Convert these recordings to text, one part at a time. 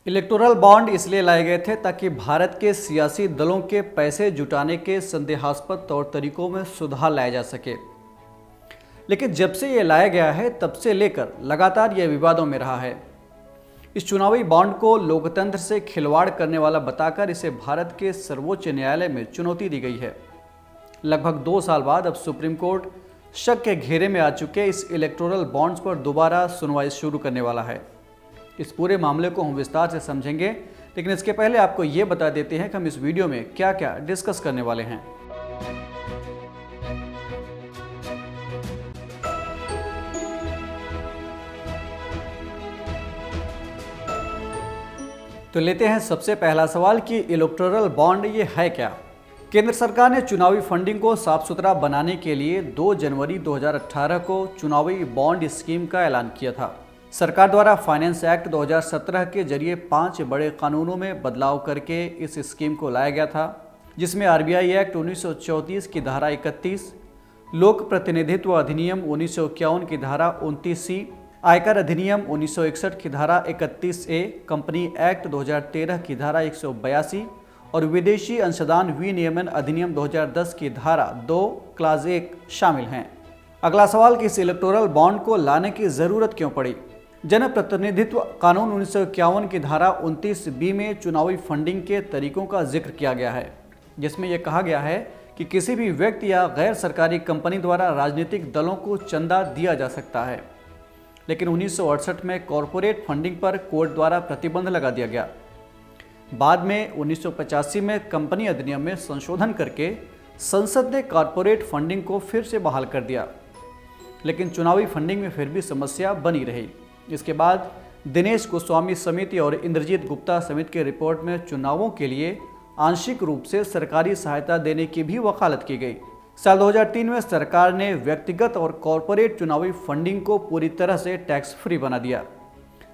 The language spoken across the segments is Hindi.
इलेक्टोरल बॉन्ड इसलिए लाए गए थे ताकि भारत के सियासी दलों के पैसे जुटाने के संदेहास्पद तौर तरीकों में सुधार लाया जा सके। लेकिन जब से ये लाया गया है तब से लेकर लगातार यह विवादों में रहा है। इस चुनावी बॉन्ड को लोकतंत्र से खिलवाड़ करने वाला बताकर इसे भारत के सर्वोच्च न्यायालय में चुनौती दी गई है। लगभग 2 साल बाद अब सुप्रीम कोर्ट शक के घेरे में आ चुके इस इलेक्टोरल बॉन्ड्स पर दोबारा सुनवाई शुरू करने वाला है। इस पूरे मामले को हम विस्तार से समझेंगे, लेकिन इसके पहले आपको ये बता देते हैं कि हम इस वीडियो में क्या क्या डिस्कस करने वाले हैं। तो लेते हैं सबसे पहला सवाल कि इलेक्टोरल बॉन्ड ये है क्या। केंद्र सरकार ने चुनावी फंडिंग को साफ सुथरा बनाने के लिए 2 जनवरी 2018 को चुनावी बॉन्ड स्कीम का ऐलान किया था। सरकार द्वारा फाइनेंस एक्ट 2017 के जरिए 5 बड़े कानूनों में बदलाव करके इस स्कीम को लाया गया था, जिसमें आरबीआई एक्ट 1934 की धारा 31, लोक प्रतिनिधित्व अधिनियम 1951 की धारा 29C, आयकर अधिनियम 1961 की धारा 31A, कंपनी एक्ट 2013 की धारा 182 और विदेशी अंशदान विनियमन अधिनियम 2010 की धारा 2 क्लास 1 शामिल हैं। अगला सवाल कि इस इलेक्टोरल बॉन्ड को लाने की जरूरत क्यों पड़ी। जनप्रतिनिधित्व कानून 1951 की धारा 29B में चुनावी फंडिंग के तरीकों का जिक्र किया गया है, जिसमें यह कहा गया है कि किसी भी व्यक्ति या गैर सरकारी कंपनी द्वारा राजनीतिक दलों को चंदा दिया जा सकता है। लेकिन 1968 में कॉरपोरेट फंडिंग पर कोर्ट द्वारा प्रतिबंध लगा दिया गया। बाद में 1985 में कंपनी अधिनियम में संशोधन करके संसद ने कॉरपोरेट फंडिंग को फिर से बहाल कर दिया, लेकिन चुनावी फंडिंग में फिर भी समस्या बनी रही। इसके बाद दिनेश गोस्वामी समिति और इंद्रजीत गुप्ता समिति की रिपोर्ट में चुनावों के लिए आंशिक रूप से सरकारी सहायता देने की भी वकालत की गई। साल 2003 में सरकार ने व्यक्तिगत और कॉरपोरेट चुनावी फंडिंग को पूरी तरह से टैक्स फ्री बना दिया।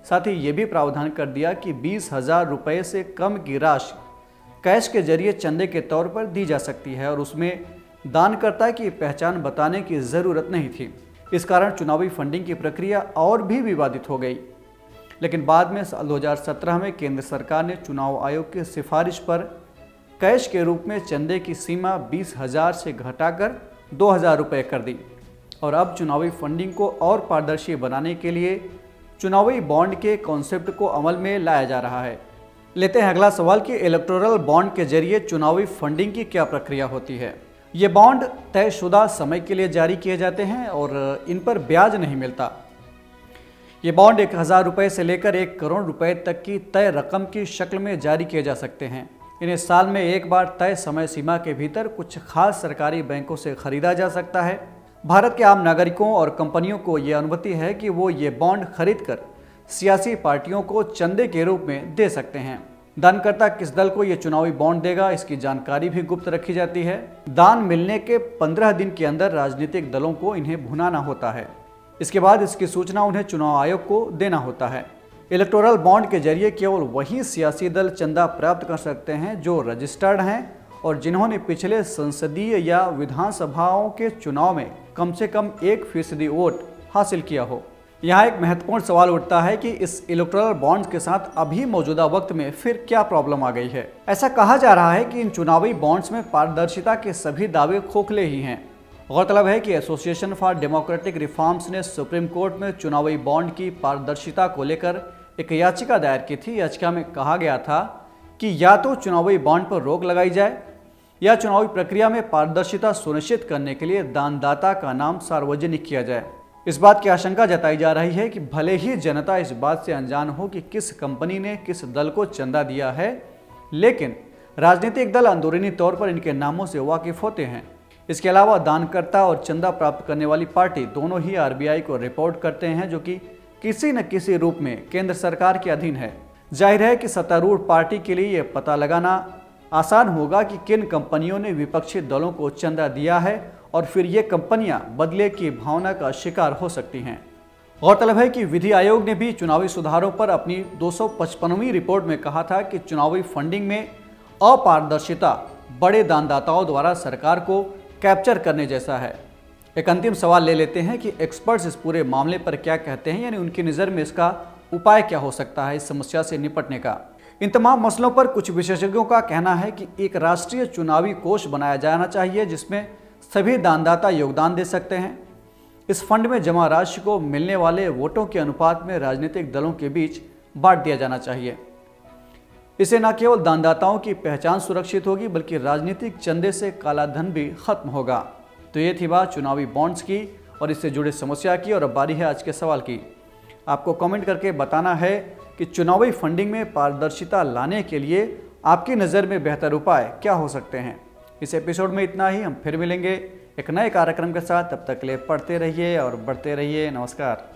साथ ही ये भी प्रावधान कर दिया कि 20,000 रुपये से कम की राशि कैश के जरिए चंदे के तौर पर दी जा सकती है और उसमें दानकर्ता की पहचान बताने की ज़रूरत नहीं थी। इस कारण चुनावी फंडिंग की प्रक्रिया और भी विवादित हो गई। लेकिन बाद में साल 2017 में केंद्र सरकार ने चुनाव आयोग की सिफारिश पर कैश के रूप में चंदे की सीमा 20,000 से घटाकर 2,000 रुपये कर दी और अब चुनावी फंडिंग को और पारदर्शी बनाने के लिए चुनावी बॉन्ड के कॉन्सेप्ट को अमल में लाया जा रहा है। लेते हैं अगला सवाल कि इलेक्टोरल बॉन्ड के जरिए चुनावी फंडिंग की क्या प्रक्रिया होती है। ये बॉन्ड तयशुदा समय के लिए जारी किए जाते हैं और इन पर ब्याज नहीं मिलता। ये बॉन्ड 1,000 रुपये से लेकर 1 करोड़ रुपए तक की तय रकम की शक्ल में जारी किए जा सकते हैं। इन्हें साल में एक बार तय समय सीमा के भीतर कुछ खास सरकारी बैंकों से खरीदा जा सकता है। भारत के आम नागरिकों और कंपनियों को ये अनुमति है कि वो ये बॉन्ड खरीदकर सियासी पार्टियों को चंदे के रूप में दे सकते हैं। दानकर्ता किस दल को ये चुनावी बॉन्ड देगा, इसकी जानकारी भी गुप्त रखी जाती है। दान मिलने के 15 दिन के अंदर राजनीतिक दलों को इन्हें भुनाना होता है। इसके बाद इसकी सूचना उन्हें चुनाव आयोग को देना होता है। इलेक्टोरल बॉन्ड के जरिए केवल वही सियासी दल चंदा प्राप्त कर सकते हैं जो रजिस्टर्ड हैं और जिन्होंने पिछले संसदीय या विधानसभाओं के चुनाव में कम से कम 1% वोट हासिल किया हो। यहाँ एक महत्वपूर्ण सवाल उठता है कि इस इलेक्टोरल बॉन्ड्स के साथ अभी मौजूदा वक्त में फिर क्या प्रॉब्लम आ गई है। ऐसा कहा जा रहा है कि इन चुनावी बॉन्ड्स में पारदर्शिता के सभी दावे खोखले ही हैं। गौरतलब है कि एसोसिएशन फॉर डेमोक्रेटिक रिफॉर्म्स ने सुप्रीम कोर्ट में चुनावी बॉन्ड की पारदर्शिता को लेकर एक याचिका दायर की थी। याचिका में कहा गया था कि या तो चुनावी बॉन्ड पर रोक लगाई जाए या चुनावी प्रक्रिया में पारदर्शिता सुनिश्चित करने के लिए दानदाता का नाम सार्वजनिक किया जाए। इस बात की आशंका जताई जा रही है कि भले ही जनता इस बात से अनजान हो कि किस कंपनी ने किस दल को चंदा दिया है, लेकिन राजनीतिक दल अंदरूनी तौर पर इनके नामों से वाकिफ होते हैं। इसके अलावा दानकर्ता और चंदा प्राप्त करने वाली पार्टी दोनों ही आरबीआई को रिपोर्ट करते हैं, जो कि किसी न किसी रूप में केंद्र सरकार के अधीन है। जाहिर है कि सत्तारूढ़ पार्टी के लिए यह पता लगाना आसान होगा कि किन कंपनियों ने विपक्षी दलों को चंदा दिया है और फिर ये कंपनियां बदले की भावना का शिकार हो सकती हैं। गौरतलब है कि विधि आयोग ने भी चुनावी सुधारों पर अपनी 255वीं रिपोर्ट में कहा था कि चुनावी फंडिंग में अपारदर्शिता बड़े दानदाताओं द्वारा सरकार को कैप्चर करने जैसा है। एक अंतिम सवाल ले लेते हैं कि एक्सपर्ट्स इस पूरे मामले पर क्या कहते हैं, यानी उनकी नज़र में इसका उपाय क्या हो सकता है इस समस्या से निपटने का। इन तमाम मसलों पर कुछ विशेषज्ञों का कहना है कि एक राष्ट्रीय चुनावी कोष बनाया जाना चाहिए जिसमें सभी दानदाता योगदान दे सकते हैं। इस फंड में जमा राशि को मिलने वाले वोटों के अनुपात में राजनीतिक दलों के बीच बांट दिया जाना चाहिए। इससे न केवल दानदाताओं की पहचान सुरक्षित होगी बल्कि राजनीतिक चंदे से काला धन भी खत्म होगा। तो ये थी बात चुनावी बॉन्ड्स की और इससे जुड़े समस्या की। और अब बारी है आज के सवाल की। आपको कमेंट करके बताना है कि चुनावी फंडिंग में पारदर्शिता लाने के लिए आपकी नज़र में बेहतर उपाय क्या हो सकते हैं। इस एपिसोड में इतना ही। हम फिर मिलेंगे एक नए कार्यक्रम के साथ। तब तक के लिए पढ़ते रहिए और बढ़ते रहिए। नमस्कार।